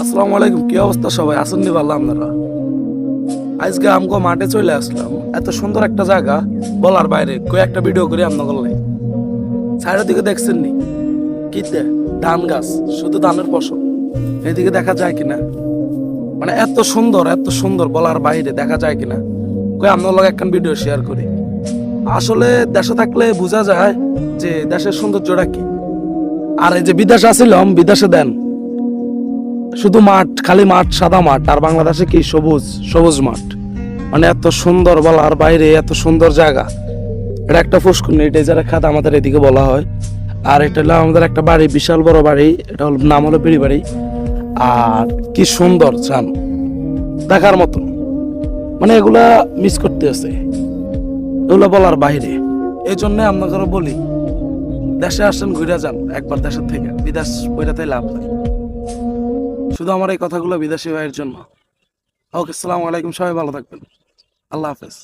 আসসালামু আলাইকুম। কি অবস্থা সবাই? আছেন নি ভালো আপনারা? আজকে আমগো মাঠে চলে আসলাম। এত সুন্দর একটা জায়গা বলার বাইরে। কই একটা ভিডিও করি আপনাদের লাই। সাইডের দিকে দেখছেন নি? কি ধান গাছ, শুধু ধানের ফসল। এদিকে দেখা যায় কিনা? মানে এত সুন্দর বলার বাইরে, দেখা যায় কিনা? কই আপনার লগে একটা ভিডিও শেয়ার করি। আসলে দেশে থাকলে বোঝা যায় যে দেশের সৌন্দর্যটা কি। আর এই যে বিদেশে আসিলাম, বিদেশে দেন শুধু মাঠ, খালি মাঠ, সাদা মাঠ। আর বাংলাদেশে কি সবুজ সবুজ মাঠ। মানে এত সুন্দর বলার বাইরে, এত সুন্দর জায়গা। এটা একটা পুষ্করণী, এটা যারা খাত আমাদের এদিকে বলা হয়। আর এটা হলো আমাদের একটা বাড়ি, বিশাল বড় বাড়ি। এটা হলো নাম হলো পিড়ি বাড়ি। আর কি সুন্দর চান, দেখার মতন। মানে এগুলা মিস করতে আছে, এগুলো বলার বাইরে। এই জন্য আপনাদের বলি, দেশে আসেন, ঘুরে যান একবার দেশের থেকে। বিদেশ বইটাতে লাভ নাই। শুধু আমার এই কথাগুলো বিদেশি ভাইয়ের জন্য। ওকে, আসসালামু আলাইকুম, সবাই ভালো থাকবেন। আল্লাহ হাফেজ।